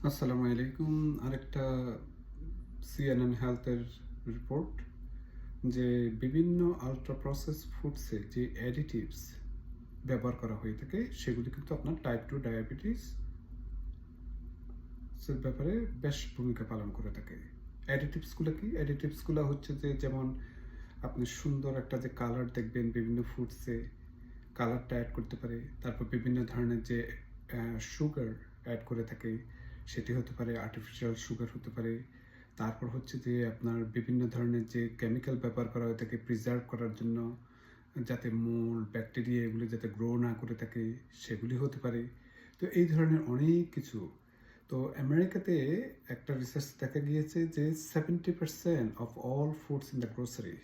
আসসালামু আলাইকুম। আরেকটা সিএনএন হেলথের রিপোর্ট যে বিভিন্ন আল্ট্রা প্রসেস ফুডসে যে অ্যাডিটিভস ব্যবহার করা হয়ে থাকে সেগুলি কিন্তু আপনার টাইপ 2 ডায়াবেটিস এর ব্যাপারে বেশ ভূমিকা পালন করে থাকে। অ্যাডিটিভসগুলো কি? অ্যাডিটিভসগুলো হচ্ছে যে যেমন আপনি সুন্দর একটা যে কালার দেখবেন বিভিন্ন ফুডসে, কালারটা অ্যাড করতে পারে। তারপর বিভিন্ন ধরনের যে সুগার অ্যাড করে থাকে, সেটি হতে পারে আর্টিফিশিয়াল সুগার হতে পারে। তারপর হচ্ছে যে আপনার বিভিন্ন ধরনের যে কেমিক্যাল ব্যবহার করা হয়ে থাকে প্রিজার্ভ করার জন্য, যাতে মোল্ড, ব্যাকটেরিয়া এগুলো যাতে গ্রো না করে থাকে, সেগুলি হতে পারে। তো এই ধরনের অনেক কিছু। তো আমেরিকাতে একটা রিসার্চ দেখা গিয়েছে যে 70% of all foods in the grocery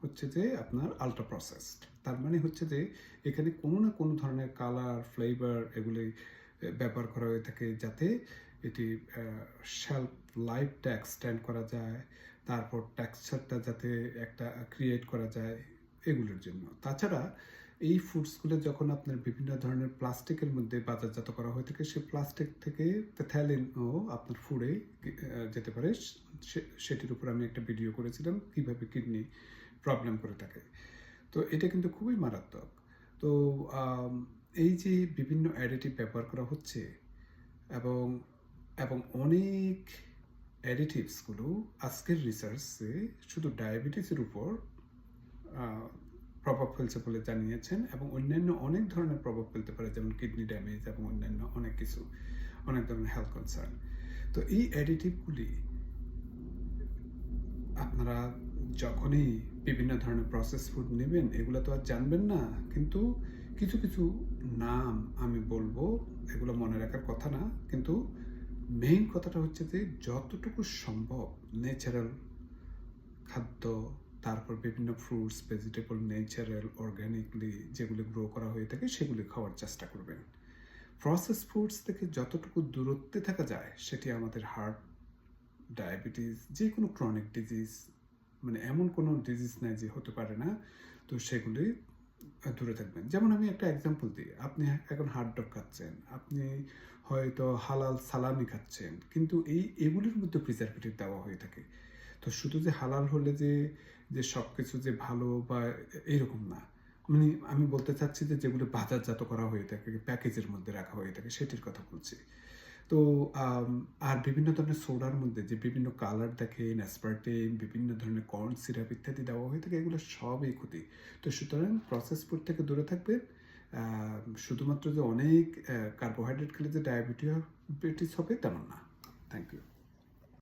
হচ্ছে যে আপনার আল্ট্রা প্রসেসড। তার মানে হচ্ছে যে এখানে কোনো না কোনো ধরনের কালার, ফ্লেভার এগুলি ব্যবহার করা হয়ে থাকে যাতে এটি শেলফ লাইফটা এক্সটেন্ড করা যায়, তারপর টেক্সচারটা যাতে একটা ক্রিয়েট করা যায় এগুলোর জন্য। তাছাড়া এই ফুডসগুলো যখন আপনার বিভিন্ন ধরনের প্লাস্টিকের মধ্যে বাজারজাত করা হয়ে থাকে, সেই প্লাস্টিক থেকে প্যাথালিনও আপনার ফুডে যেতে পারে। সেটির উপর আমি একটা ভিডিও করেছিলাম কীভাবে কিডনি প্রবলেম করে থাকে। তো এটা কিন্তু খুবই মারাত্মক। তো এই যে বিভিন্ন অ্যাডিটিভ ব্যবহার করা হচ্ছে এবং এবং অনেক অ্যাডিটিভসগুলো আজকের রিসার্চে শুধু ডায়াবেটিসের উপর প্রভাব ফেলছে বলে জানিয়েছেন এবং অন্যান্য অনেক ধরনের প্রভাব ফেলতে পারে, যেমন কিডনি ড্যামেজ এবং অন্যান্য অনেক কিছু, অনেক ধরনের হেলথ কনসার্ন। তো এই অ্যাডিটিভগুলি আপনারা যখনই বিভিন্ন ধরনের প্রসেস ফুড নেবেন এগুলো তো আর জানবেন না, কিন্তু কিছু কিছু নাম আমি বলবো, এগুলো মনে রাখার কথা না, কিন্তু মেইন কথাটা হচ্ছে যে যতটুকু সম্ভব ন্যাচারাল খাদ্য, তারপর বিভিন্ন ফ্রুটস, ভেজিটেবল, ন্যাচারাল অর্গ্যানিকলি যেগুলি গ্রো করা হয়ে থাকে সেগুলি খাওয়ার চেষ্টা করবেন। প্রসেস ফুডস থেকে যতটুকু দূরত্বে থাকা যায় সেটি আমাদের হার্ট, ডায়াবেটিস, যে কোনো ক্রনিক ডিজিজ, মানে এমন কোনো ডিজিজ নাই যে হতে পারে না, তো সেগুলি দূরে থাকবেন। যেমন আমি একটা এক্সাম্পল দিই, আপনি এখন হার্ট ডগ খাচ্ছেন, আপনি হয়তো হালাল সালামি খাচ্ছেন, কিন্তু এগুলির মধ্যে প্রিজারভেটিভ দেওয়া হয়ে থাকে। তো শুধু যে হালাল হলে যে যে সব কিছু যে ভালো বা এইরকম না, মানে আমি বলতে চাচ্ছি যে যেগুলো বাজারজাত করা হয়ে থাকে, প্যাকেজের মধ্যে রাখা হয়ে থাকে সেটির কথা বলছি। তো আর বিভিন্ন ধরনের সোডার মধ্যে যে বিভিন্ন কালার দেখেন, অ্যাসপার্টেম, বিভিন্ন ধরনের কর্ন সিরাপ ইত্যাদি দেওয়া হয়ে থাকে, এগুলো সবই ক্ষতি। তো সুতরাং প্রসেস ফুড থেকে দূরে থাকবেন। শুধুমাত্র যে অনেক কার্বোহাইড্রেট খেলে যে ডায়াবেটিস হবে তেমন না। Thank you.